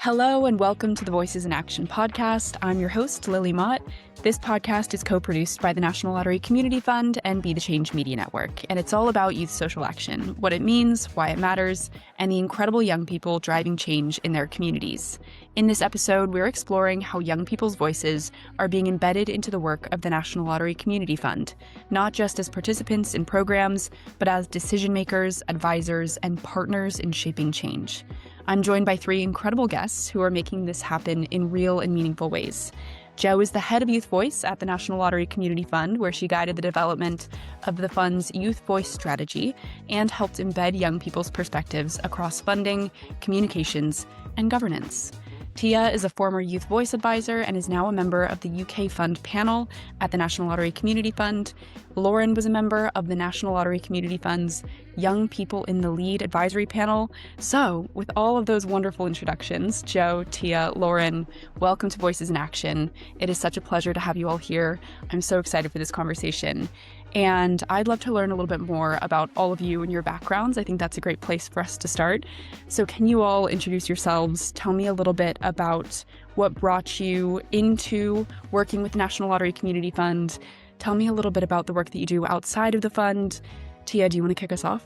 Hello and welcome to the Voices in Action podcast. I'm your host, Lily Mott. This podcast is co-produced by the National Lottery Community Fund and Be the Change Media Network, and it's all about youth social action, what it means, why it matters, and the incredible young people driving change in their communities. In this episode, we're exploring how young people's voices are being embedded into the work of the National Lottery Community Fund, not just as participants in programs, but as decision makers, advisors, and partners in shaping change. I'm joined by three incredible guests who are making this happen in real and meaningful ways. Jo is the head of Youth Voice at the National Lottery Community Fund, where she guided the development of the fund's Youth Voice strategy and helped embed young people's perspectives across funding, communications, and governance. Tia is a former Youth Voice advisor and is now a member of the UK Fund panel at the National Lottery Community Fund. Loren was a member of the National Lottery Community Fund's Young People in the Lead advisory panel. So, with all of those wonderful introductions, Jo, Tia, Loren, welcome to Voices in Action. It is such a pleasure to have you all here. I'm so excited for this conversation. And I'd love to learn a little bit more about all of you and your backgrounds. I think that's a great place for us to start. So can you all introduce yourselves? Tell me a little bit about what brought you into working with the National Lottery Community Fund. Tell me a little bit about the work that you do outside of the fund. Tia, do you want to kick us off?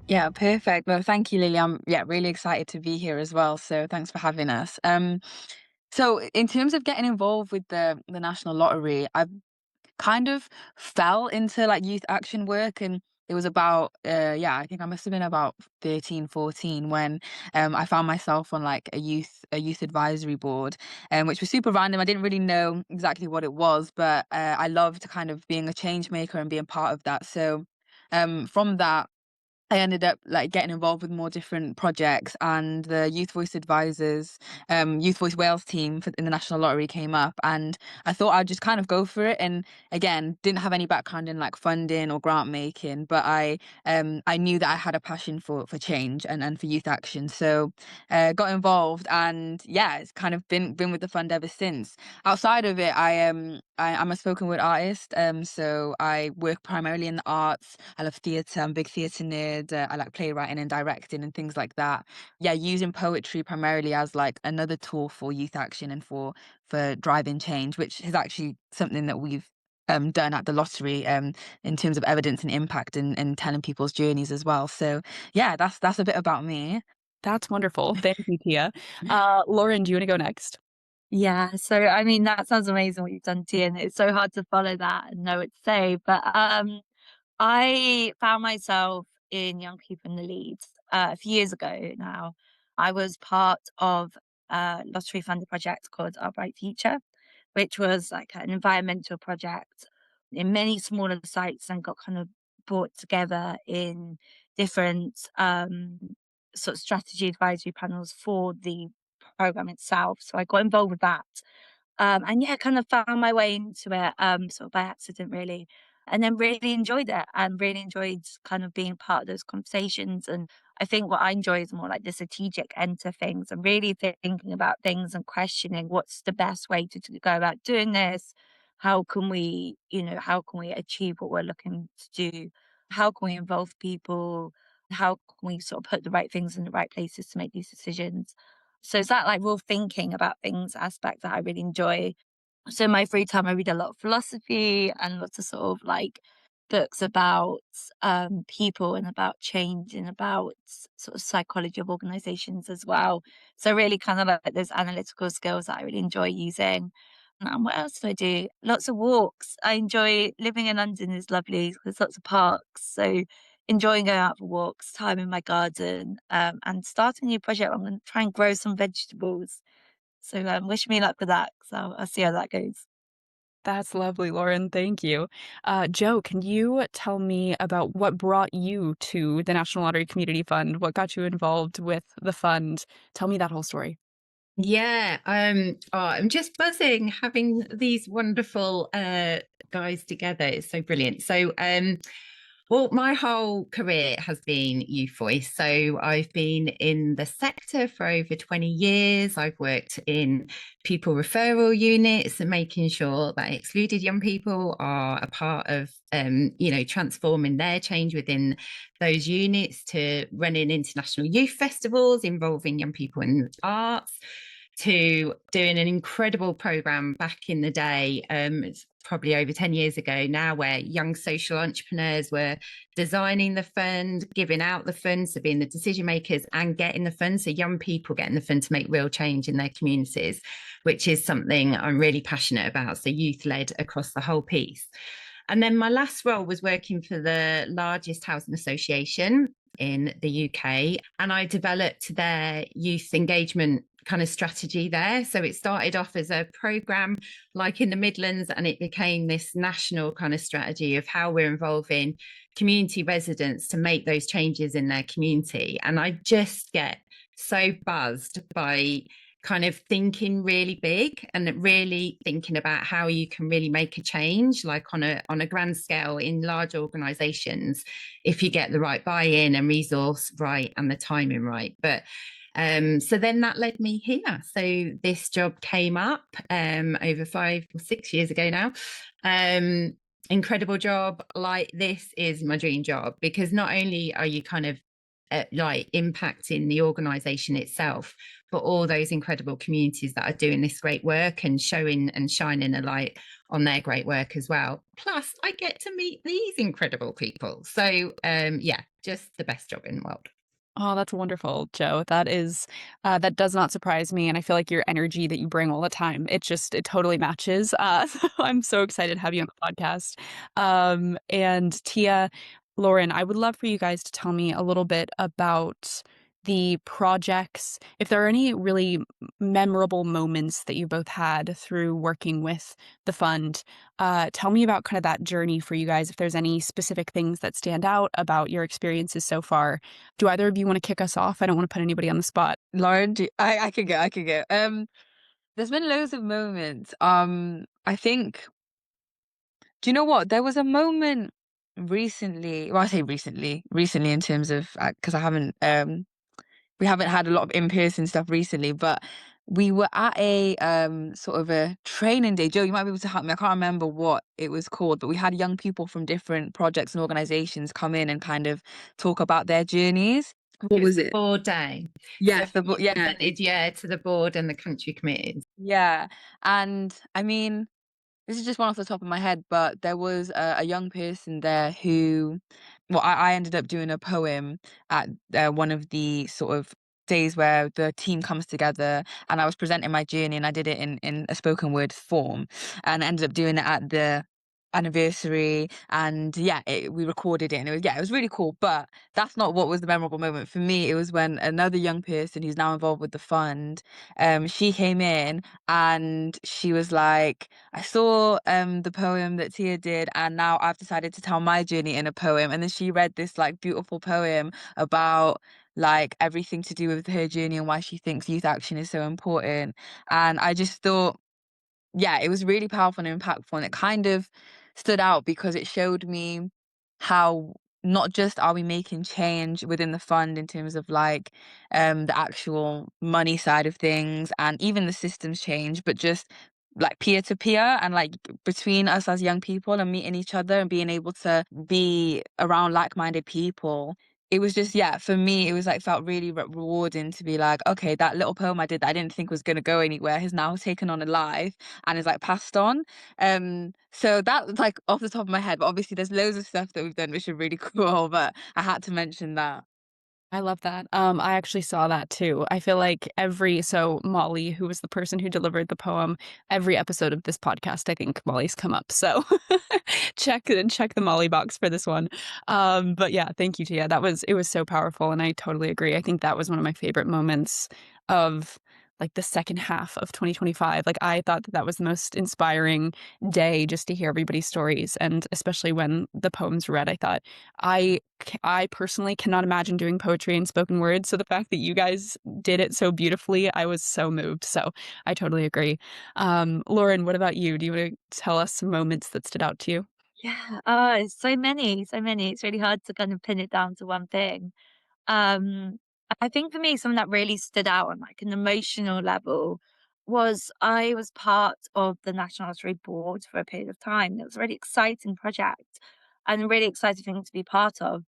Yeah, perfect. Well, thank you, Lily. I'm really excited to be here as well. So thanks for having us. So in terms of getting involved with the National Lottery, I kind of fell into like youth action work, and it was about I think I must have been about 13, 14 when I found myself on like a youth advisory board, which was super random. I didn't really know exactly what it was, but I loved kind of being a change maker and being part of that. So from that I ended up like getting involved with more different projects, and the Youth Voice Advisors, Youth Voice Wales team in the National Lottery came up, and I thought I'd just kind of go for it. And again, didn't have any background in like funding or grant making, but I knew that I had a passion for change and for youth action, so got involved, and yeah, it's kind of been with the fund ever since. Outside of it, I'm a spoken word artist, so I work primarily in the arts. I love theatre. I'm a big theatre nerd. I like playwriting and directing and things like that. Yeah, using poetry primarily as like another tool for youth action and for driving change, which is actually something that we've done at the lottery in terms of evidence and impact and telling people's journeys as well. So yeah, that's a bit about me. That's wonderful. Thank you, Tia. Loren, do you want to go next? Yeah, so I mean that sounds amazing what you've done, T, and it's so hard to follow that and know what to say. But I found myself in Young People in the Lead a few years ago now. I was part of a lottery funded project called Our Bright Future, which was like an environmental project in many smaller sites and got kind of brought together in different sort of strategy advisory panels for the program itself. So I got involved with that. And yeah, kind of found my way into it, sort of by accident, really. And then really enjoyed it and really enjoyed kind of being part of those conversations. And I think what I enjoy is more like the strategic end to things and really thinking about things and questioning what's the best way to go about doing this. How can we, how can we achieve what we're looking to do? How can we involve people? How can we sort of put the right things in the right places to make these decisions? So it's that like real thinking about things aspect that I really enjoy. So in my free time, I read a lot of philosophy and lots of sort of like books about people and about change and about sort of psychology of organizations as well. So really kind of like those analytical skills that I really enjoy using. And what else do I do? Lots of walks. I enjoy living in London is lovely. There's lots of parks. So enjoying going out for walks, time in my garden, and starting a new project. I'm going to try and grow some vegetables. So wish me luck with that. So I'll see how that goes. That's lovely, Loren. Thank you. Jo, can you tell me about what brought you to the National Lottery Community Fund? What got you involved with the fund? Tell me that whole story. Yeah, I'm just buzzing having these wonderful guys together. It's so brilliant. So Well, my whole career has been youth voice. So I've been in the sector for over 20 years. I've worked in pupil referral units and making sure that excluded young people are a part of, transforming their change within those units, to running international youth festivals involving young people in arts, to doing an incredible program back in the day. It's probably over 10 years ago now, where young social entrepreneurs were designing the fund, giving out the fund, so being the decision makers and getting the fund. So young people getting the fund to make real change in their communities, which is something I'm really passionate about. So youth led across the whole piece. And then my last role was working for the largest housing association in the UK, and I developed their youth engagement kind of strategy there. So it started off as a program like in the Midlands, and it became this national kind of strategy of how we're involving community residents to make those changes in their community. And I just get so buzzed by kind of thinking really big and really thinking about how you can really make a change, like on a grand scale in large organizations, if you get the right buy-in and resource right and the timing right. But so then that led me here. So this job came up over 5 or 6 years ago now. Incredible job. Like, this is my dream job, because not only are you kind of like impacting the organization itself, but all those incredible communities that are doing this great work and showing and shining a light on their great work as well. Plus, I get to meet these incredible people. So just the best job in the world. Oh, that's wonderful, Joe. That is, that does not surprise me. And I feel like your energy that you bring all the time, it totally matches. So I'm so excited to have you on the podcast. And Tia, Loren, I would love for you guys to tell me a little bit about the projects, if there are any really memorable moments that you both had through working with the fund. Tell me about kind of that journey for you guys, if there's any specific things that stand out about your experiences so far. Do either of you want to kick us off? I don't want to put anybody on the spot. Lauren, I could go. I could go. There's been loads of moments. I think. Do you know what? There was a moment recently. Well, I say recently in terms of, because we haven't had a lot of in-person stuff recently, but we were at a sort of a training day. Joe, you might be able to help me. I can't remember what it was called, but we had young people from different projects and organizations come in and kind of talk about their journeys. What was it? Board day. Yes, So to the board and the country committees. Yeah. And I mean, this is just one off the top of my head, but there was a young person there who, well, I ended up doing a poem at one of the sort of days where the team comes together, and I was presenting my journey, and I did it in a spoken word form, and I ended up doing it at the anniversary. And yeah, we recorded it, and it was really cool. But that's not what was the memorable moment for me. It was when another young person who's now involved with the fund, she came in and she was like, I saw the poem that Tia did, and now I've decided to tell my journey in a poem. And then she read this like beautiful poem about like everything to do with her journey and why she thinks youth action is so important. And I just thought, yeah, it was really powerful and impactful, and it kind of stood out because it showed me how not just are we making change within the fund in terms of like the actual money side of things and even the systems change, but just like peer to peer and like between us as young people and meeting each other and being able to be around like-minded people. It was just, yeah, for me, it was like felt really rewarding to be like, okay, that little poem I did that I didn't think was going to go anywhere has now taken on a life and is like passed on. So that's like off the top of my head, but obviously there's loads of stuff that we've done which are really cool, but I had to mention that. I love that. I actually saw that too. I feel like so Molly, who was the person who delivered the poem, every episode of this podcast, I think Molly's come up. So check the Molly box for this one. But yeah, thank you, Tia. It was so powerful, and I totally agree. I think that was one of my favorite moments of like the second half of 2025. Like, I thought that was the most inspiring day, just to hear everybody's stories, and especially when the poems were read. I thought I personally cannot imagine doing poetry and spoken words. So the fact that you guys did it so beautifully, I was so moved. So I totally agree. Loren, what about you? Do you want to tell us some moments that stood out to you? Yeah, it's so many, so many. It's really hard to kind of pin it down to one thing. Um, I think for me, something that really stood out on like an emotional level was I was part of the National Lottery Board for a period of time. It was a really exciting project and a really exciting thing to be part of.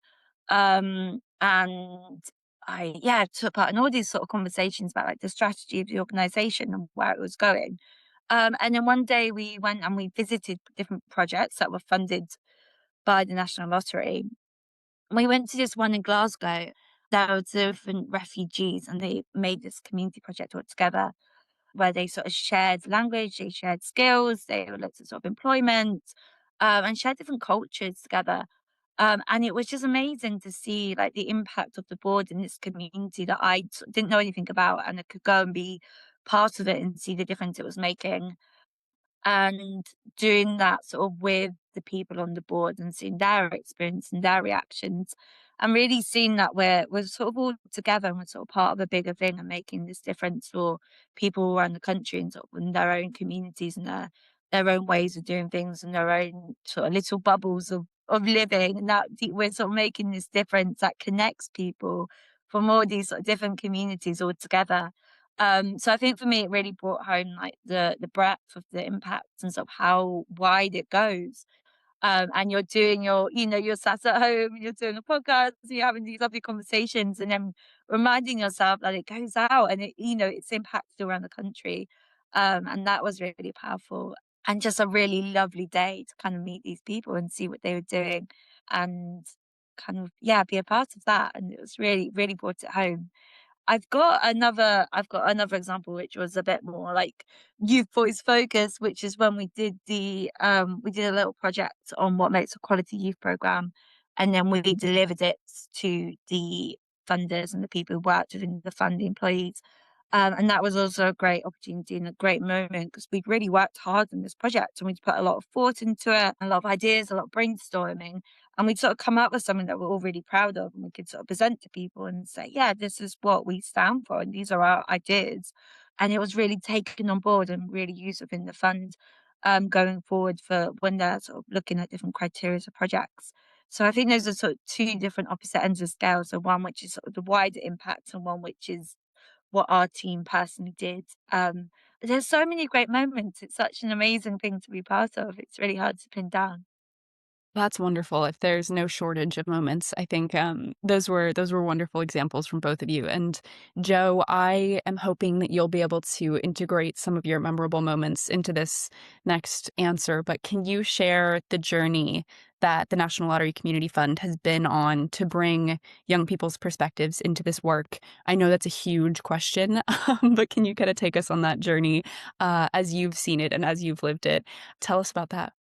And I, yeah, took part in all these sort of conversations about like the strategy of the organization and where it was going. And then one day we went and we visited different projects that were funded by the National Lottery. We went to this one in Glasgow. There were different refugees, and they made this community project all together where they sort of shared language, they shared skills, they looked at sort of employment, and shared different cultures together. And it was just amazing to see like the impact of the board in this community that didn't know anything about, and I could go and be part of it and see the difference it was making. And doing that sort of with the people on the board and seeing their experience and their reactions, and really seeing that we're sort of all together and we're sort of part of a bigger thing and making this difference for people around the country and sort of in their own communities and their own ways of doing things and their own sort of little bubbles of living, and that we're sort of making this difference that connects people from all these sort of different communities all together. So I think for me, it really brought home like the breadth of the impact and sort of how wide it goes. And you're doing you're sat at home, you're doing a podcast, and you're having these lovely conversations, and then reminding yourself that it goes out and it's impacted around the country. And that was really powerful and just a really lovely day to kind of meet these people and see what they were doing and kind of, yeah, be a part of that. And it was really, really brought it home. I've got another example which was a bit more like youth voice focused, which is when we did a little project on what makes a quality youth program, and then we delivered it to the funders and the people who worked within the fund, the employees. And that was also a great opportunity and a great moment because we'd really worked hard on this project and we'd put a lot of thought into it, a lot of ideas, a lot of brainstorming, and we'd sort of come up with something that we're all really proud of and we could sort of present to people and say, yeah, this is what we stand for and these are our ideas. And it was really taken on board and really used within the fund, going forward for when they're sort of looking at different criteria for projects. So I think those are sort of two different opposite ends of scale. So one which is sort of the wider impact and one which is what our team personally did. There's so many great moments. It's such an amazing thing to be part of. It's really hard to pin down. That's wonderful. If there's no shortage of moments, I think those were wonderful examples from both of you. And Joe, I am hoping that you'll be able to integrate some of your memorable moments into this next answer. But can you share the journey that the National Lottery Community Fund has been on to bring young people's perspectives into this work? I know that's a huge question, but can you kind of take us on that journey as you've seen it and as you've lived it? Tell us about that.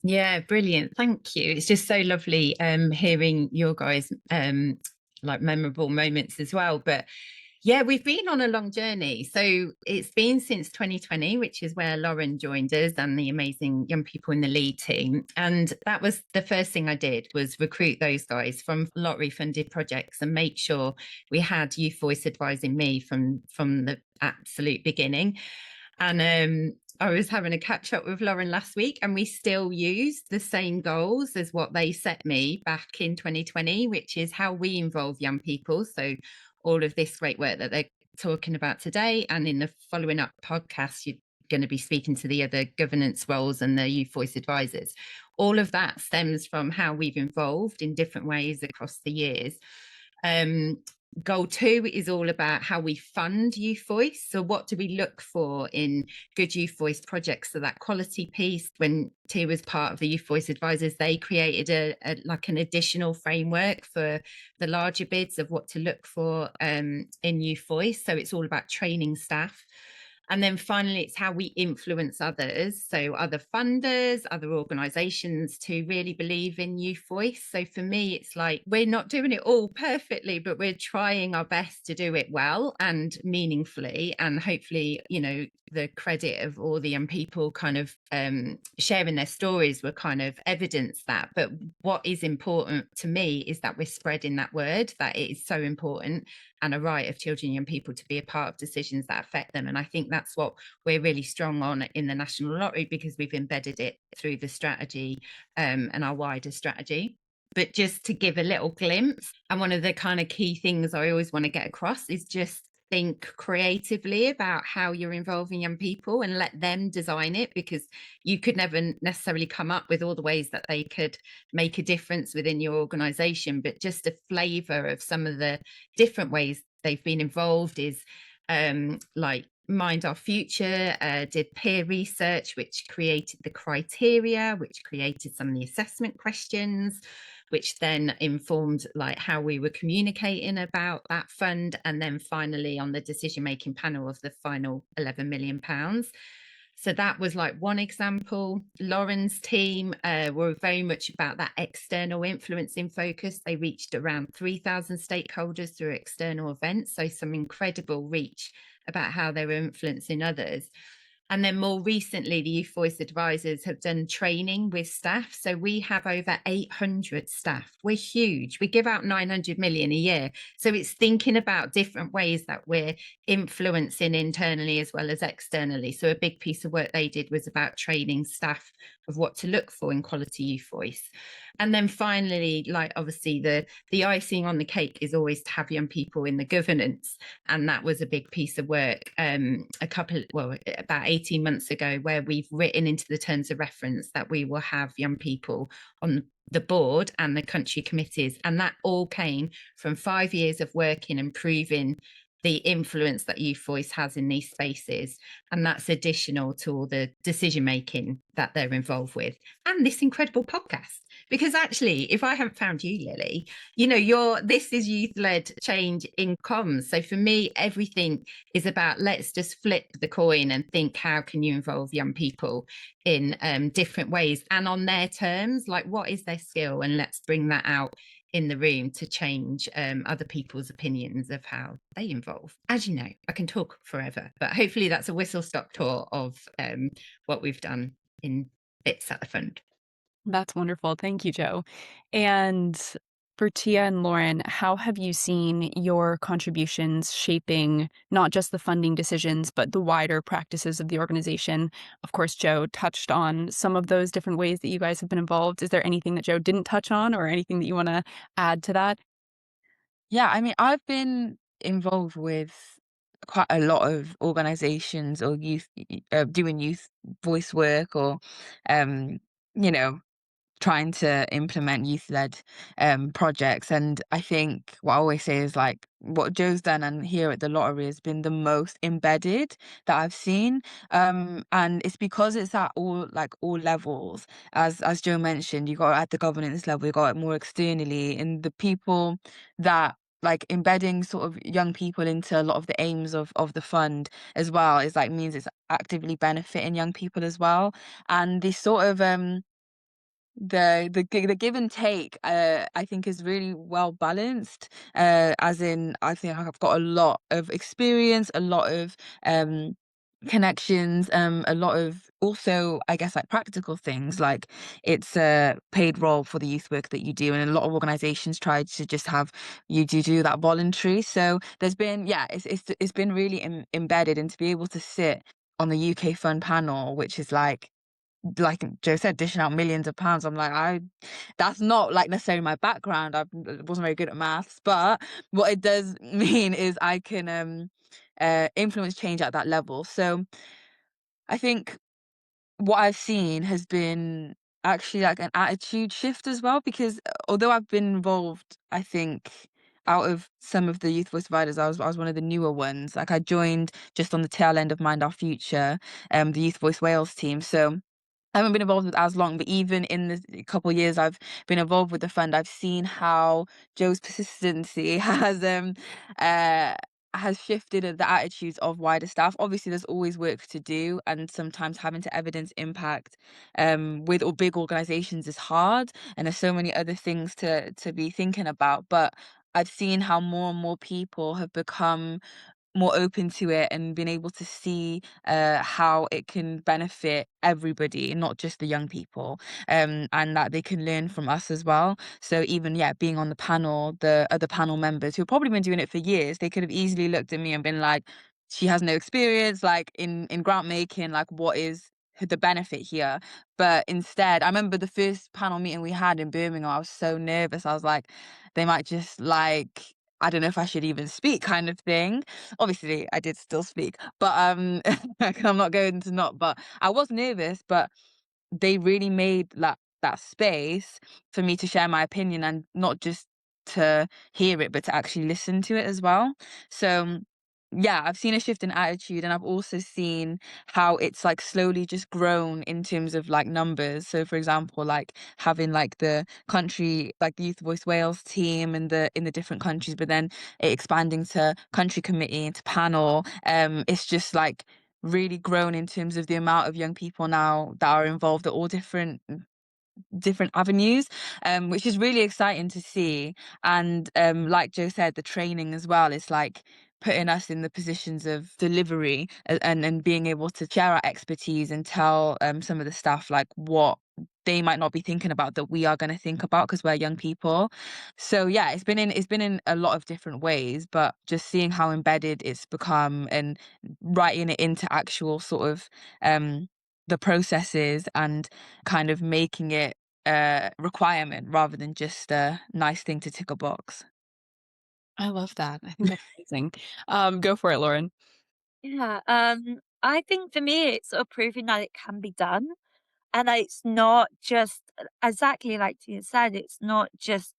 Yeah, brilliant. Thank you. It's just so lovely hearing your guys like memorable moments as well. But yeah, we've been on a long journey. So it's been since 2020, which is where Loren joined us and the amazing young people in the lead team. And that was the first thing I did was recruit those guys from lottery funded projects and make sure we had youth voice advising me from the absolute beginning. And I was having a catch up with Loren last week, and we still use the same goals as what they set me back in 2020, which is how we involve young people. So, all of this great work that they're talking about today, and in the following up podcast, you're going to be speaking to the other governance roles and the youth voice advisors. All of that stems from how we've involved in different ways across the years. Goal 2 is all about how we fund youth voice. So what do we look for in good youth voice projects? So that quality piece, when Tia was part of the youth voice advisors, they created like an additional framework for the larger bids of what to look for in youth voice. So it's all about training staff. And then finally, it's how we influence others. So other funders, other organisations to really believe in youth voice. So for me, it's like we're not doing it all perfectly, but we're trying our best to do it well and meaningfully. And hopefully, the credit of all the young people kind of sharing their stories will kind of evidence that. But what is important to me is that we're spreading that word, that it is so important and a right of children and young people to be a part of decisions that affect them. And I think that's what we're really strong on in the National Lottery, because we've embedded it through the strategy and our wider strategy. But just to give a little glimpse, and one of the kind of key things I always want to get across is just think creatively about how you're involving young people and let them design it, because you could never necessarily come up with all the ways that they could make a difference within your organization. But just a flavor of some of the different ways they've been involved is like Mind Our Future did peer research, which created the criteria, which created some of the assessment questions, which then informed like how we were communicating about that fund. And then finally on the decision-making panel of the final £11 million. So that was like one example. Loren's team were very much about that external influencing focus. They reached around 3,000 stakeholders through external events. So some incredible reach about how they were influencing others. And then more recently, the Youth Voice Advisors have done training with staff. So we have over 800 staff. We're huge. We give out 900 million a year. So it's thinking about different ways that we're influencing internally as well as externally. So a big piece of work they did was about training staff of what to look for in quality youth voice. And then finally, like obviously the icing on the cake is always to have young people in the governance. And that was a big piece of work about 18 months ago, where we've written into the terms of reference that we will have young people on the board and the country committees. And that all came from 5 years of working and proving the influence that Youth Voice has in these spaces. And that's additional to all the decision making that they're involved with, and this incredible podcast. Because actually, if I haven't found you, Lily, you know, this is youth-led change in comms. So for me, everything is about, let's just flip the coin and think, how can you involve young people in different ways and on their terms? Like, what is their skill? And let's bring that out in the room to change other people's opinions of how they involve. As you know, I can talk forever, but hopefully that's a whistle-stop tour of what we've done in bits at the fund. That's wonderful. Thank you, Jo. And for Tia and Loren, how have you seen your contributions shaping not just the funding decisions, but the wider practices of the organization? Of course, Jo touched on some of those different ways that you guys have been involved. Is there anything that Jo didn't touch on, or anything that you want to add to that? Yeah, I mean, I've been involved with quite a lot of organizations or doing youth voice work, or um, you know, trying to implement youth-led projects. And I think what I always say is, like, what Joe's done and here at the lottery has been the most embedded that I've seen. And it's because it's at all levels. As Joe mentioned, you got it at the governance level, you got it more externally, and the people that, like, embedding sort of young people into a lot of the aims of the fund as well is like means it's actively benefiting young people as well. And this sort of the give and take, I think, is really well balanced. As in, I think I've got a lot of experience, a lot of connections, a lot of also, I guess, like practical things, like it's a paid role for the youth work that you do, and a lot of organizations try to just have you do that voluntary. So there's been, yeah, it's been really embedded, and to be able to sit on the UK Fund panel, which is like Joe said, dishing out millions of pounds. I'm like, that's not like necessarily my background. I wasn't very good at maths, but what it does mean is I can influence change at that level. So I think what I've seen has been actually like an attitude shift as well, because although I've been involved, I think out of some of the youth voice providers, I was one of the newer ones. Like, I joined just on the tail end of Mind Our Future, the Youth Voice Wales team. So I haven't been involved with it as long, but even in the couple of years I've been involved with the fund, I've seen how Joe's persistency uh has shifted the attitudes of wider staff. Obviously, there's always work to do, and sometimes having to evidence impact with or big organizations is hard, and there's so many other things to be thinking about. But I've seen how more and more people have become more open to it and been able to see how it can benefit everybody, not just the young people, and that they can learn from us as well. So even, yeah, being on the panel, the other panel members who've probably been doing it for years, they could have easily looked at me and been like, she has no experience like in grant making, like what is the benefit here? But instead, I remember the first panel meeting we had in Birmingham, I was so nervous. I was like, they might just like, I don't know if I should even speak, kind of thing. Obviously I did still speak, but I'm not going to not, but I was nervous. But they really made that space for me to share my opinion, and not just to hear it, but to actually listen to it as well. So yeah, I've seen a shift in attitude, and I've also seen how it's like slowly just grown in terms of like numbers. So for example, like having like the country, like the Youth Voice Wales team in the different countries, but then it expanding to country committee and to panel. It's just like really grown in terms of the amount of young people now that are involved at all different avenues, which is really exciting to see. And like Joe said, the training as well is like putting us in the positions of delivery, and being able to share our expertise and tell some of the staff like what they might not be thinking about that we are going to think about because we're young people. So yeah, it's been in a lot of different ways, but just seeing how embedded it's become and writing it into actual sort of the processes, and kind of making it a requirement rather than just a nice thing to tick a box. I love that. I think that's amazing. Go for it, Lauren. Yeah, I think for me, it's sort of proving that it can be done. And it's not just exactly like you said, it's not just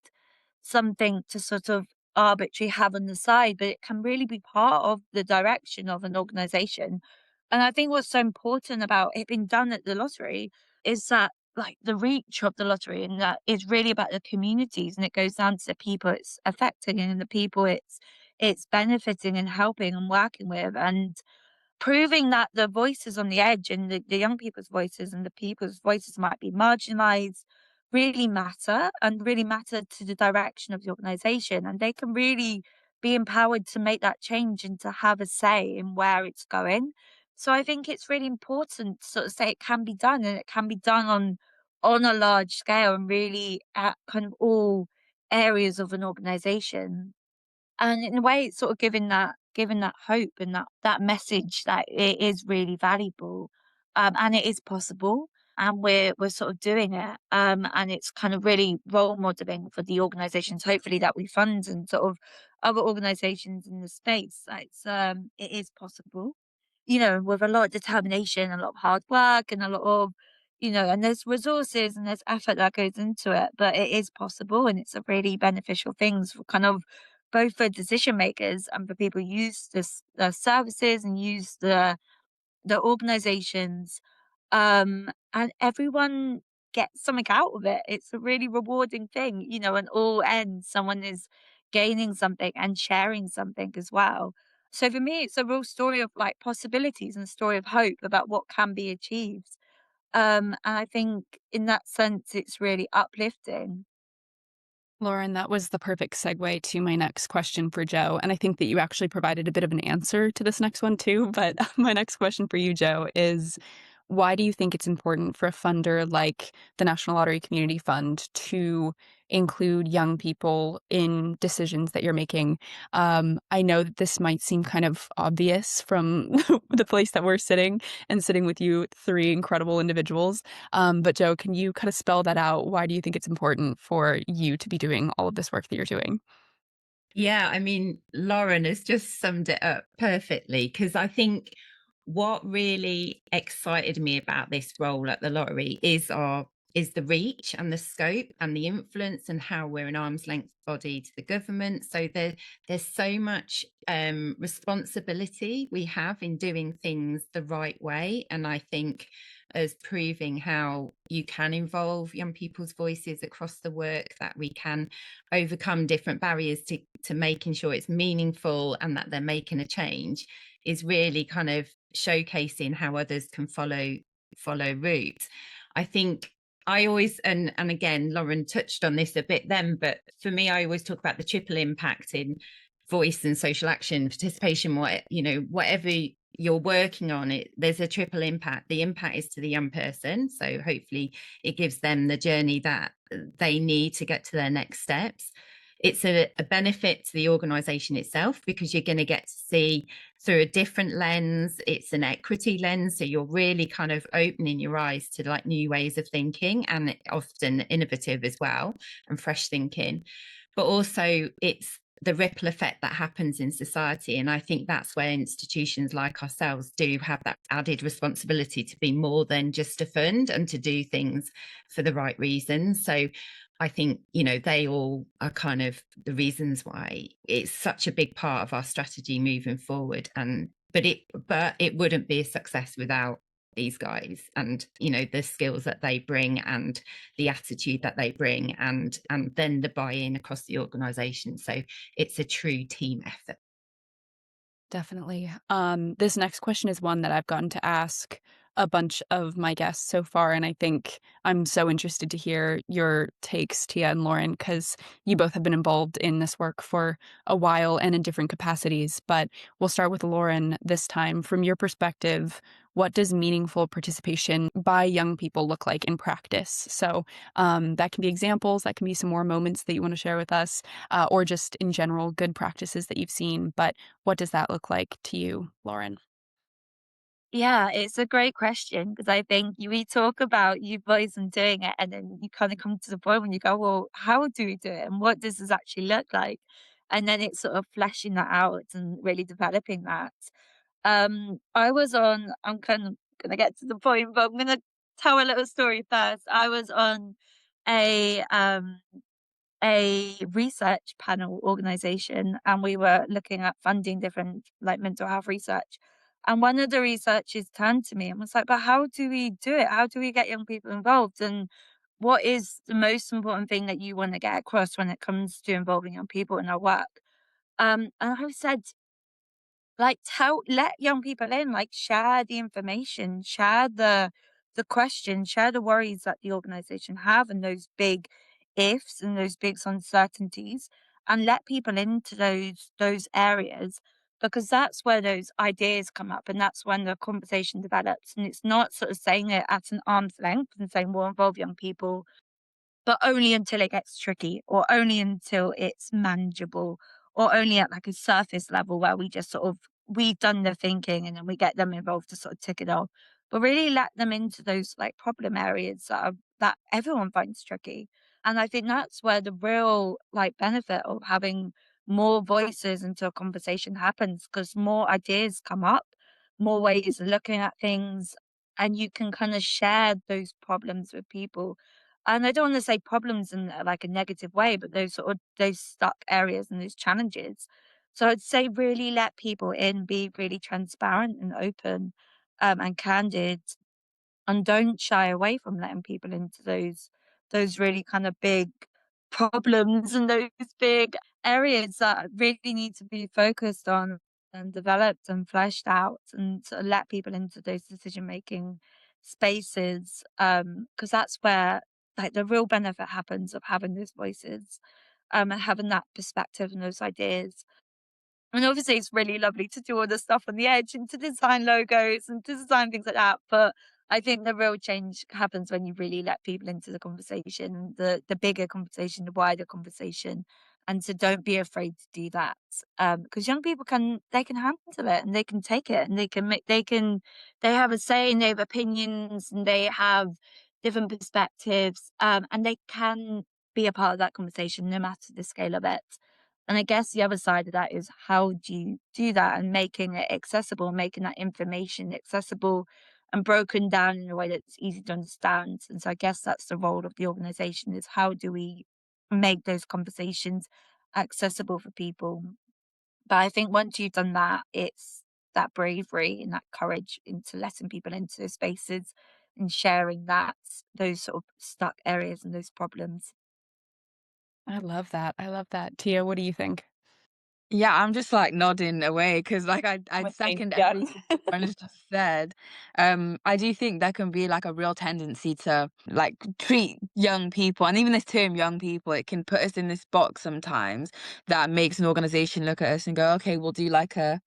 something to sort of arbitrarily have on the side, but it can really be part of the direction of an organization. And I think what's so important about it being done at the lottery is that like the reach of the lottery, and that is really about the communities, and it goes down to the people it's affecting and the people it's benefiting and helping and working with. And proving that the voices on the edge, and the young people's voices and the people's voices might be marginalized, really matter, and really matter to the direction of the organization. And they can really be empowered to make that change and to have a say in where it's going. So I think it's really important to sort of say it can be done, and it can be done on a large scale, and really at kind of all areas of an organization. And in a way, it's sort of giving that hope, and that message that it is really valuable, and it is possible, and we're sort of doing it, and it's kind of really role modeling for the organisations, hopefully, that we fund, and sort of other organisations in the space. That it is possible, with a lot of determination, a lot of hard work, and a lot of, and there's resources and there's effort that goes into it, but it is possible, and it's a really beneficial things for kind of both for decision makers and for people who use the services and use the organizations, and everyone gets something out of it. It's a really rewarding thing, and all ends, someone is gaining something and sharing something as well. So for me, it's a real story of like possibilities and a story of hope about what can be achieved. And I think in that sense, it's really uplifting. Lauren, that was the perfect segue to my next question for Joe. And I think that you actually provided a bit of an answer to this next one too. But my next question for you, Joe, is why do you think it's important for a funder like the National Lottery Community Fund to include young people in decisions that you're making? I know that this might seem kind of obvious from the place that we're sitting with you three incredible individuals. But Joe, can you kind of spell that out? Why do you think it's important for you to be doing all of this work that you're doing? Yeah, I mean, Lauren has just summed it up perfectly, because I think what really excited me about this role at the lottery is the reach and the scope and the influence, and how we're an arm's length body to the government. So there's so much responsibility we have in doing things the right way. And I think as proving how you can involve young people's voices across the work, that we can overcome different barriers to making sure it's meaningful and that they're making a change, is really kind of showcasing how others can follow route. I think I always, and again, Lauren touched on this a bit then, but for me, I always talk about the triple impact in voice and social action, participation, whatever you're working on, it, there's a triple impact. The impact is to the young person, so hopefully it gives them the journey that they need to get to their next steps. it's a benefit to the organization itself, because you're going to get to see through a different lens. It's an equity lens, so you're really kind of opening your eyes to like new ways of thinking, and often innovative as well, and fresh thinking. But also it's the ripple effect that happens in society. And I think that's where institutions like ourselves do have that added responsibility to be more than just a fund, and to do things for the right reasons. So I think, you know, they all are kind of the reasons why it's such a big part of our strategy moving forward. And but it wouldn't be a success without these guys, and you know, the skills that they bring, and the attitude that they bring, and then the buy-in across the organization. So it's a true team effort. Definitely. This next question is one that I've gotten to ask a bunch of my guests so far, and I think I'm so interested to hear your takes, Tia and Loren, because you both have been involved in this work for a while and in different capacities. But we'll start with Loren this time. From your perspective, what does meaningful participation by young people look like in practice? So that can be examples, that can be some more moments that you want to share with us, or just in general, good practices that you've seen. But what does that look like to you, Loren? Yeah, it's a great question because I think we talk about you boys and doing it, and then you kind of come to the point when you go, well, how do we do it, and what does this actually look like? And then it's sort of fleshing that out and really developing that. I'm kind of gonna get to the point, but I'm gonna tell a little story first. I was on a um a research panel organization, and we were looking at funding different like mental health research. And one of the researchers turned to me and was like, but how do we do it? How do we get young people involved? And what is the most important thing that you want to get across when it comes to involving young people in our work? And I said, like, let young people in, like, share the information, share the questions, share the worries that the organization have, and those big ifs and those big uncertainties, and let people into those areas, because that's where those ideas come up, and that's when the conversation develops. And it's not sort of saying it at an arm's length and saying, we'll involve young people, but only until it gets tricky, or only until it's manageable, or only at like a surface level where we just sort of we've done the thinking and then we get them involved to sort of tick it off. But really let them into those like problem areas that everyone finds tricky. And I think that's where the real like benefit of having more voices into a conversation happens, because more ideas come up, more ways of looking at things, and you can kind of share those problems with people. And I don't want to say problems in like a negative way, but those sort of those stuck areas and those challenges. So I'd say really let people in, be really transparent and open, and candid, and don't shy away from letting people into those really kind of big problems and those big areas that really need to be focused on and developed and fleshed out, and sort of let people into those decision making spaces, because that's where like the real benefit happens of having those voices, and having that perspective and those ideas. And obviously, it's really lovely to do all the stuff on the edge and to design logos and to design things like that. But I think the real change happens when you really let people into the conversation, the bigger conversation, the wider conversation, and so don't be afraid to do that. Because young people can handle it, and they can take it, and they have a say, and they have opinions, and they have different perspectives, and they can be a part of that conversation no matter the scale of it. And I guess the other side of that is how do you do that, and making it accessible, making that information accessible and broken down in a way that's easy to understand. And so I guess that's the role of the organization, is how do we make those conversations accessible for people. But I think once you've done that, it's that bravery and that courage into letting people into those spaces and sharing those sort of stuck areas and those problems. I love that. I love that. Tia, what do you think? Yeah, I'm just like nodding away because like I'd With me. second Yeah. everything Lauren's just said. I do think there can be like a real tendency to like treat young people, and even this term young people, it can put us in this box sometimes that makes an organization look at us and go, okay, we'll do like a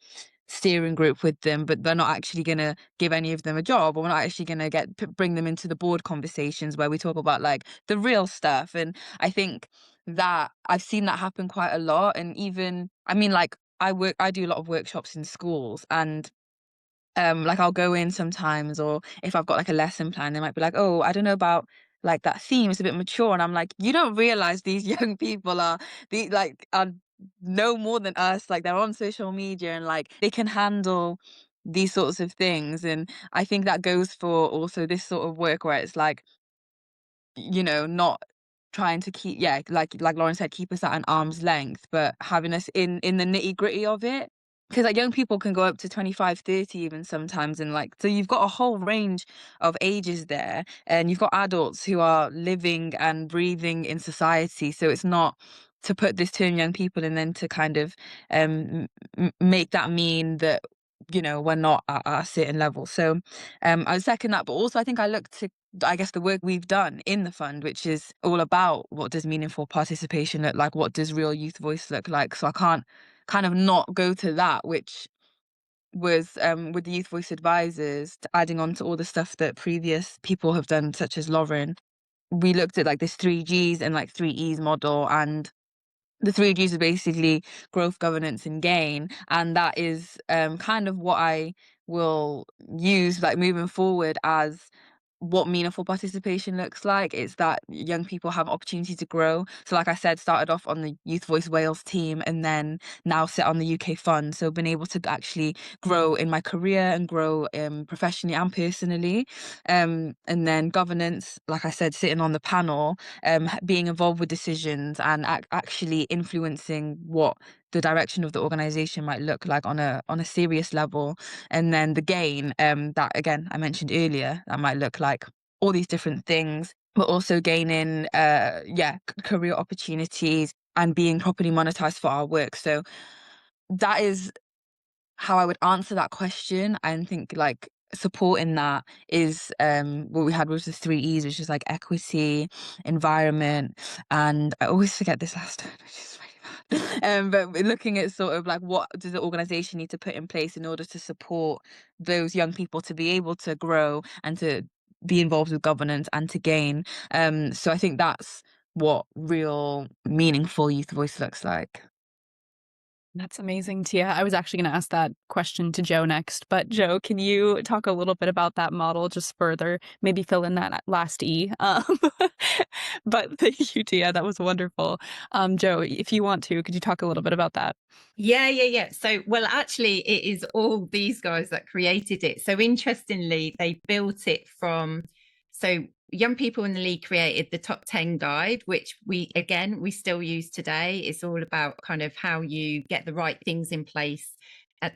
steering group with them, but they're not actually going to give any of them a job, or we're not actually going to bring them into the board conversations where we talk about like the real stuff. And I think that I've seen that happen quite a lot. And even, I mean, like I do a lot of workshops in schools, and like I'll go in sometimes, or if I've got like a lesson plan, they might be like, oh, I don't know about like that theme, it's a bit mature. And I'm like, you don't realize these young people are know more than us. Like they're on social media, and like they can handle these sorts of things. And I think that goes for also this sort of work where it's like, not trying to keep, yeah, like Lauren said, keep us at an arm's length, but having us in the nitty gritty of it. Because like young people can go up to 25, 30 even sometimes, and like so you've got a whole range of ages there, and you've got adults who are living and breathing in society. So it's not to put this term young people and then to kind of make that mean that we're not at a certain level. So I second that, but also I think I look to, I guess, the work we've done in the fund, which is all about what does meaningful participation look like, what does real youth voice look like. So I can't kind of not go to that, which was with the youth voice advisors, adding on to all the stuff that previous people have done, such as Loren. We looked at like this 3Gs and like 3Es model, and the 3Gs are basically growth, governance, and gain. And that is kind of what I will use like moving forward as what meaningful participation looks like. It's that young people have opportunity to grow. So like I said, started off on the Youth Voice Wales team, and then now sit on the UK fund. So been able to actually grow in my career and grow professionally and personally. And then governance, like I said, sitting on the panel, being involved with decisions and actually influencing what the direction of the organization might look like on a serious level. And then the gain, that again I mentioned earlier, that might look like all these different things, but also gaining career opportunities and being properly monetized for our work. So that is how I would answer that question. I think like supporting that is what we had was the 3Es, which is like equity, environment, and I always forget this last one, which is really bad. But we're looking at sort of like what does the organization need to put in place in order to support those young people to be able to grow and to be involved with governance and to gain. So I think that's what real meaningful youth voice looks like. That's amazing, Tia. I was actually going to ask that question to Joe next, but Joe, can you talk a little bit about that model just further? Maybe fill in that last E. But thank you, Tia. That was wonderful. Joe, if you want to, could you talk a little bit about that? Yeah. So, well, actually, it is all these guys that created it. So, interestingly, they built it from. So, Young People in the League created the top 10 guide, which we still use today. It's all about kind of how you get the right things in place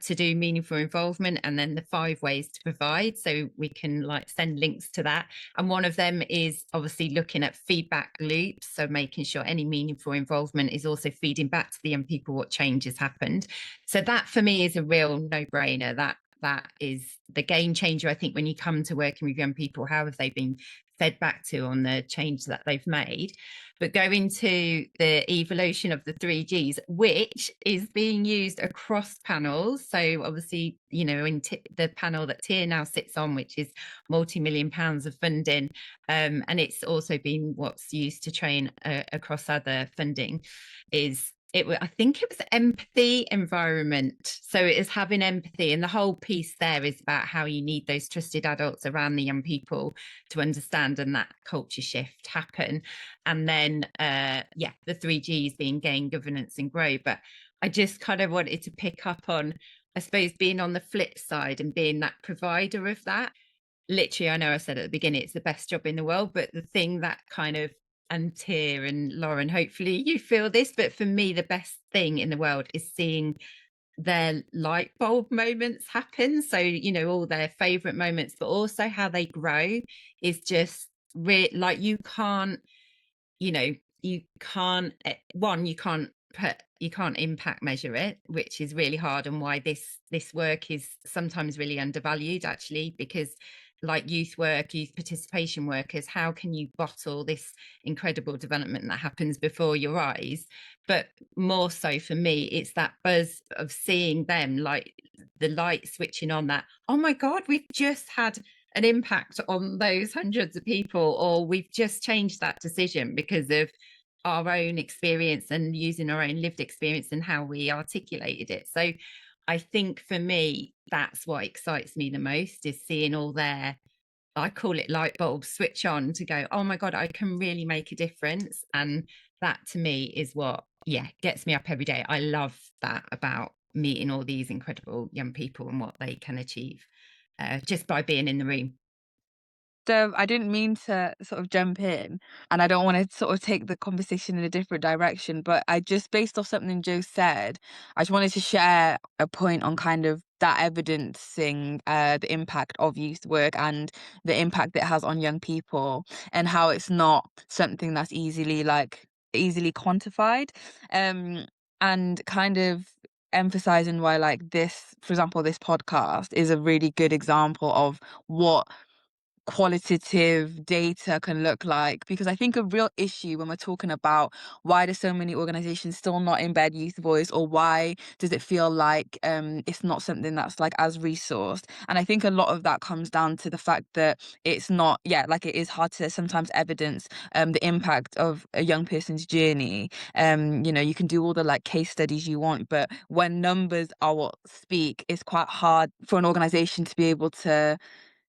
to do meaningful involvement, and then the 5 ways to provide. So we can like send links to that. And one of them is obviously looking at feedback loops. So making sure any meaningful involvement is also feeding back to the young people what change has happened. So that for me is a real no-brainer. That is the game changer, I think, when you come to working with young people. How have they been fed back to on the change that they've made? But going to the evolution of the 3Gs, which is being used across panels. So obviously, in the panel that Tia now sits on, which is multi-million pounds of funding, and it's also been what's used to train across other funding, I think it was empathy, environment. So it is having empathy, and the whole piece there is about how you need those trusted adults around the young people to understand and that culture shift happen. And then the 3Gs being gain, governance, and grow. But I just kind of wanted to pick up on, I suppose, being on the flip side and being that provider of that. Literally, I know I said at the beginning it's the best job in the world, but the thing that kind of, and Tia and Loren, hopefully you feel this, but for me, the best thing in the world is seeing their light bulb moments happen. So, all their favorite moments, but also how they grow is just like you can't impact measure it, which is really hard, and why this work is sometimes really undervalued, actually, because like youth participation workers, how can you bottle this incredible development that happens before your eyes? But more so for me, it's that buzz of seeing them, like the light switching on, that, oh my God, we've just had an impact on those hundreds of people, or we've just changed that decision because of our own experience and using our own lived experience and how we articulated it. So I think for me, that's what excites me the most, is seeing all their, I call it light bulbs switch on, to go, oh my God, I can really make a difference. And that to me is what, gets me up every day. I love that about meeting all these incredible young people and what they can achieve just by being in the room. So I didn't mean to sort of jump in, and I don't want to sort of take the conversation in a different direction, but I just, based off something Joe said, I just wanted to share a point on kind of that evidencing the impact of youth work and the impact it has on young people, and how it's not something that's easily quantified, and kind of emphasizing why, like, this, for example, this podcast is a really good example of what qualitative data can look like. Because I think a real issue when we're talking about why do so many organizations still not embed youth voice, or why does it feel like it's not something that's like as resourced, and I think a lot of that comes down to the fact that it's not, like, it is hard to sometimes evidence the impact of a young person's journey. You can do all the like case studies you want, but when numbers are what speak, it's quite hard for an organization to be able to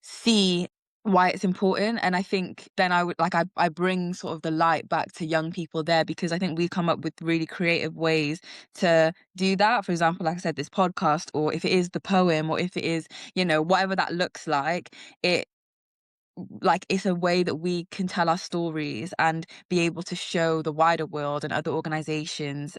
see why it's important. And I think then I would like I bring sort of the light back to young people there, because I think we come up with really creative ways to do that. For example, like I said, this podcast, or if it is the poem, or if it is, whatever that looks it like it's a way that we can tell our stories and be able to show the wider world and other organizations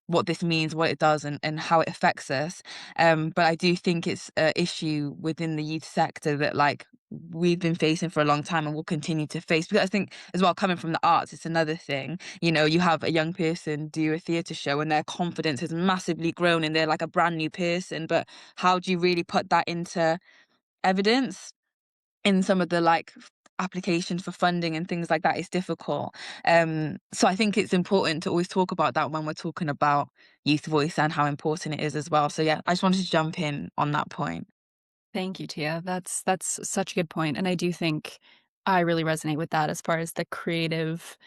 what this means, what it does, and how it affects us. But I do think it's an issue within the youth sector that, like, we've been facing for a long time and will continue to face. Because I think as well, coming from the arts, it's another thing. You have a young person do a theatre show and their confidence has massively grown and they're like a brand new person. But how do you really put that into evidence in some of the like applications for funding and things like that? Is difficult. So I think it's important to always talk about that when we're talking about youth voice and how important it is as well. So yeah, I just wanted to jump in on that point. Thank you, Tia. That's such a good point, and I do think I really resonate with that as far as the creative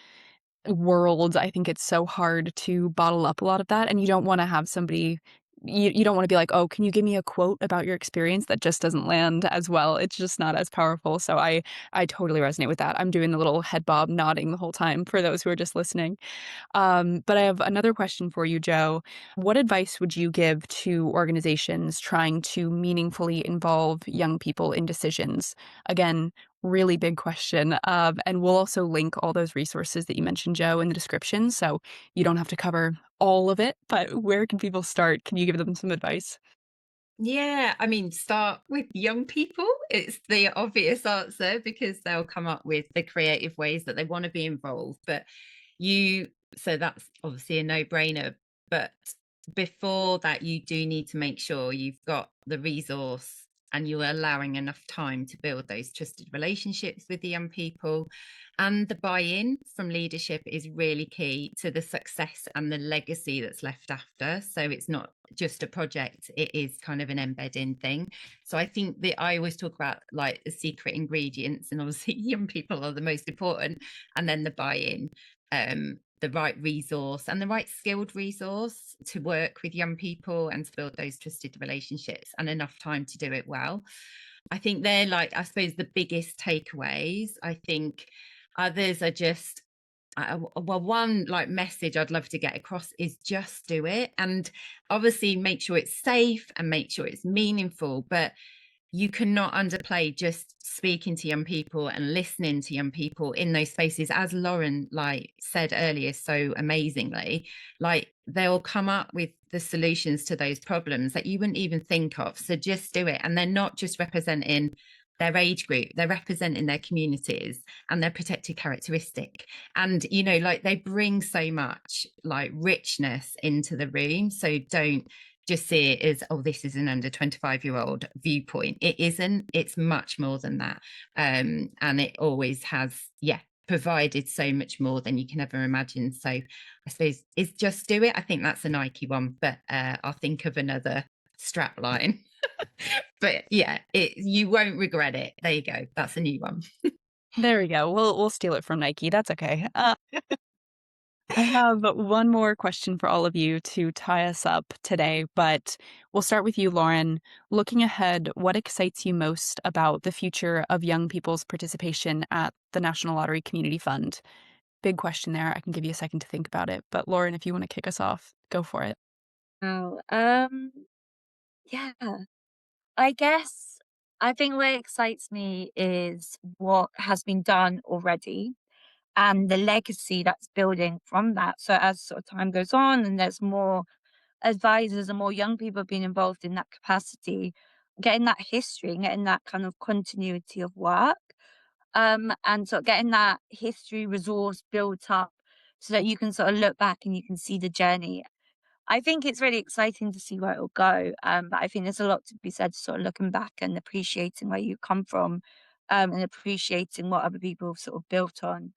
world. I think it's so hard to bottle up a lot of that, and you don't wanna have somebody, you don't wanna be like, "Oh, can you give me a quote about your experience?" That just doesn't land as well. It's just not as powerful, so I totally resonate with that. I'm doing the little head bob nodding the whole time for those who are just listening. But I have another question for you, Joe. What advice would you give to organizations trying to meaningfully involve young people in decisions? Again, really big question. And we'll also link all those resources that you mentioned, Joe, in the description. So you don't have to cover all of it, but where can people start? Can you give them some advice? Yeah, I mean, start with young people. It's the obvious answer because they'll come up with the creative ways that they want to be involved. But you, so that's obviously a no-brainer. But before that, you do need to make sure you've got the resource and you're allowing enough time to build those trusted relationships with the young people. And the buy-in from leadership is really key to the success and the legacy that's left after. So it's not just a project, it is kind of an embedding thing. So I think that I always talk about like the secret ingredients, and obviously young people are the most important, and then the buy-in, the right resource and the right skilled resource to work with young people and to build those trusted relationships, and enough time to do it well. I think they're like, I suppose, the biggest takeaways. I think others are just, well, one like message I'd love to get across is just do it, and obviously make sure it's safe and make sure it's meaningful. But you cannot underplay just speaking to young people and listening to young people in those spaces, as Loren like said earlier so amazingly. Like, they'll come up with the solutions to those problems that you wouldn't even think of. So just do it. And they're not just representing their age group, they're representing their communities and their protected characteristic. And like, they bring so much like richness into the room. So don't just see it as, oh, this is an under 25-year-old viewpoint. It isn't. It's much more than that. And it always has, provided so much more than you can ever imagine. So I suppose it's just do it. I think that's a Nike one, but I'll think of another strap line. But yeah, you won't regret it. There you go. That's a new one. There we go. We'll steal it from Nike. That's okay. I have one more question for all of you to tie us up today, but we'll start with you, Loren. Looking ahead, what excites you most about the future of young people's participation at the National Lottery Community Fund? Big question there. I can give you a second to think about it. But Loren, if you want to kick us off, go for it. Oh, yeah, I guess I think what excites me is what has been done already and the legacy that's building from that. So as sort of time goes on and there's more advisors and more young people being involved in that capacity, getting that history and getting that kind of continuity of work, and sort of getting that history resource built up so that you can sort of look back and you can see the journey. I think it's really exciting to see where it'll go. But I think there's a lot to be said, sort of looking back and appreciating where you come from, and appreciating what other people have sort of built on.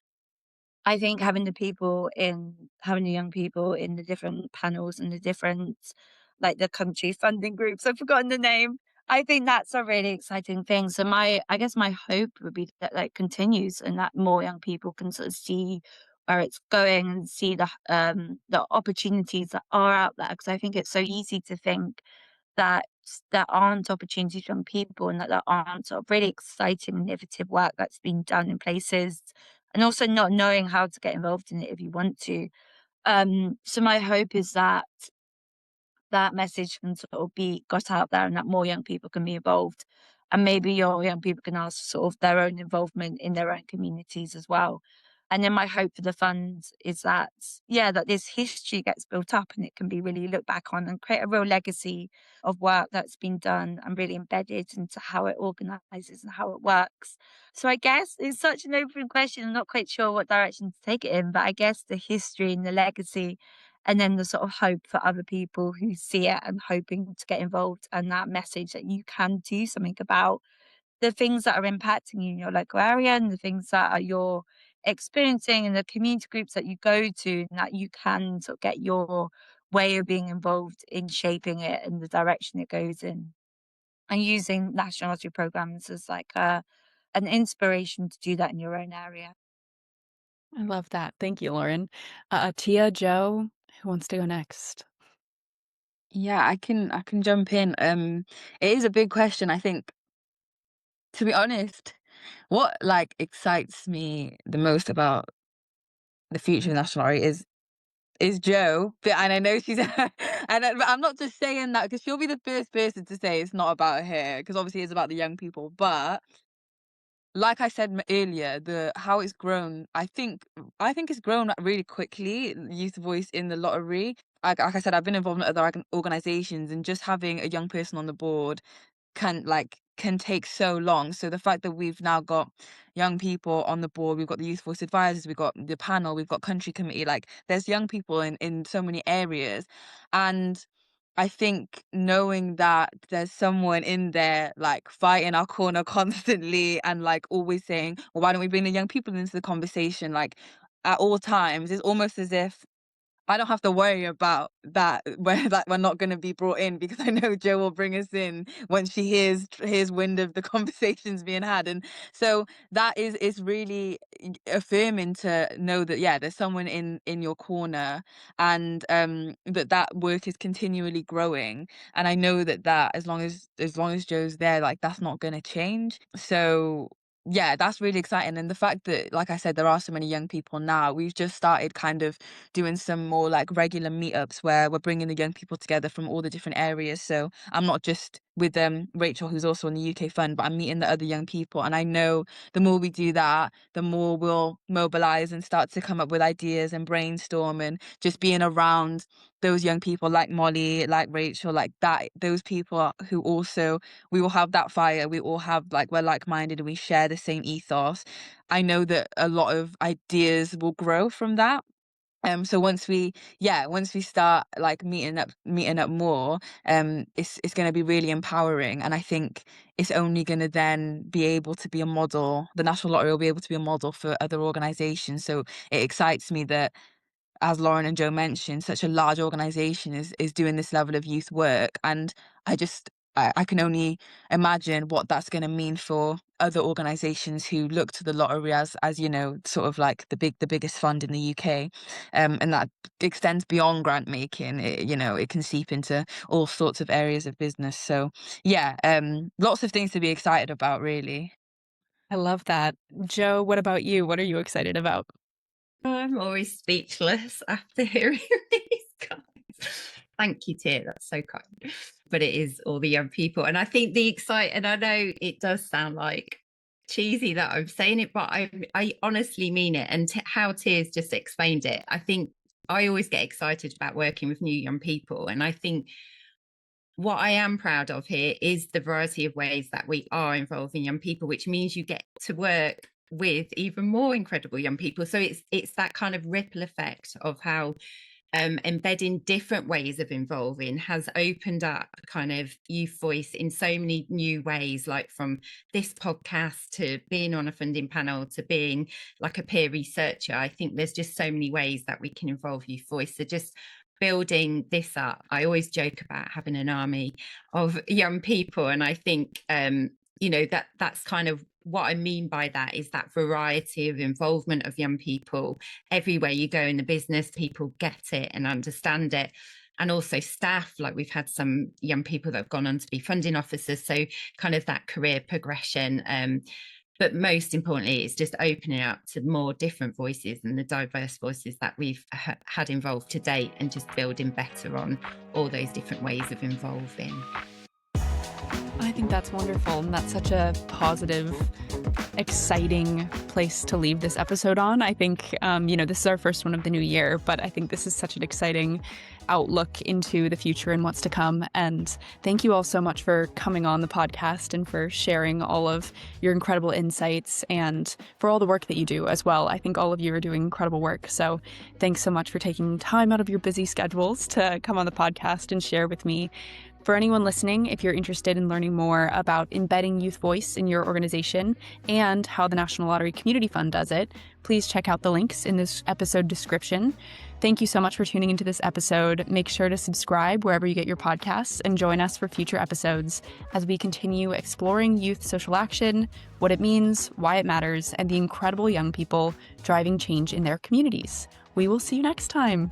I think having the young people in the different panels and the different, like the country funding groups, I've forgotten the name. I think that's a really exciting thing. So I guess my hope would be that like continues and that more young people can sort of see where it's going and see the opportunities that are out there. Because I think it's so easy to think that there aren't opportunities for young people and that there aren't sort of really exciting, innovative work that's been done in places, and also not knowing how to get involved in it if you want to. So my hope is that that message can sort of be got out there and that more young people can be involved. And maybe your young people can ask sort of their own involvement in their own communities as well. And then my hope for the fund is that, yeah, that this history gets built up and it can be really looked back on and create a real legacy of work that's been done and really embedded into how it organizes and how it works. So I guess it's such an open question. I'm not quite sure what direction to take it in, but I guess the history and the legacy and then the sort of hope for other people who see it and hoping to get involved and that message that you can do something about the things that are impacting you in your local area and the things that are you're experiencing in the community groups that you go to and that you can sort of get your way of being involved in shaping it and the direction it goes in and using national lottery programs as like an inspiration to do that in your own area. I love that. Thank you, Loren. Tia, Joe, who wants to go next? Yeah, I can jump in. It is a big question. I think, to be honest, what like excites me the most about the future of National Lottery is Joe. And I know she's but I'm not just saying that because she'll be the first person to say it's not about her, because obviously it's about the young people. But like I said earlier, the how it's grown, I think it's grown really quickly. Youth voice in the lottery. Like I said, I've been involved in other organizations, and just having a young person on the board can take so long. So the fact that we've now got young people on the board, we've got the youth voice advisors, we've got the panel, we've got country committee, like there's young people in so many areas. And I think knowing that there's someone in there like fighting our corner constantly and like always saying, well, why don't we bring the young people into the conversation, like at all times, it's almost as if I don't have to worry about that where that we're not going to be brought in, because I know Jo will bring us in when she hears wind of the conversations being had. And so that is really affirming to know that, yeah, there's someone in your corner, and that work is continually growing. And I know that as long as Jo's there, like that's not going to change. So yeah, that's really exciting. And the fact that, like I said, there are so many young people now, we've just started kind of doing some more like regular meetups where we're bringing the young people together from all the different areas. So I'm not just with Rachel, who's also in the UK Fund, but I'm meeting the other young people. And I know the more we do that, the more we'll mobilize and start to come up with ideas and brainstorm, and just being around those young people like Molly, like Rachel, like that, those people who also, we all have that fire. We all have like, we're like-minded and we share the same ethos. I know that a lot of ideas will grow from that. So once we start like meeting up more, it's going to be really empowering. And I think it's only going to then be able to be a model. The National Lottery will be able to be a model for other organizations. So it excites me that, as Loren and Jo mentioned, such a large organization is doing this level of youth work. And I can only imagine what that's going to mean for other organizations who look to the lottery as you know, sort of like the biggest fund in the UK, and that extends beyond grant making. You know, it can seep into all sorts of areas of business. So yeah, lots of things to be excited about, really. I love that. Joe, what about you? What are you excited about? I'm always speechless after hearing these guys. Thank you, Tia. That's so kind. But it is all the young people. And I think and I know it does sound like cheesy that I'm saying it, but I honestly mean it. And how Tia's just explained it, I think I always get excited about working with new young people. And I think what I am proud of here is the variety of ways that we are involving young people, which means you get to work with even more incredible young people. So it's that kind of ripple effect of how embedding different ways of involving has opened up kind of youth voice in so many new ways, like from this podcast to being on a funding panel to being like a peer researcher. I think there's just so many ways that we can involve youth voice. So just building this up, I always joke about having an army of young people, and I think you know, that's kind of what I mean by that, is that variety of involvement of young people. Everywhere you go in the business, people get it and understand it. And also staff, like we've had some young people that have gone on to be funding officers, so kind of that career progression. But most importantly, it's just opening up to more different voices and the diverse voices that we've had involved to date, and just building better on all those different ways of involving. I think that's wonderful. And that's such a positive, exciting place to leave this episode on. I think, you know, this is our first one of the new year, but I think this is such an exciting outlook into the future and what's to come. And thank you all so much for coming on the podcast and for sharing all of your incredible insights and for all the work that you do as well. I think all of you are doing incredible work. So thanks so much for taking time out of your busy schedules to come on the podcast and share with me. For anyone listening, if you're interested in learning more about embedding youth voice in your organization and how the National Lottery Community Fund does it, please check out the links in this episode description. Thank you so much for tuning into this episode. Make sure to subscribe wherever you get your podcasts and join us for future episodes as we continue exploring youth social action, what it means, why it matters, and the incredible young people driving change in their communities. We will see you next time.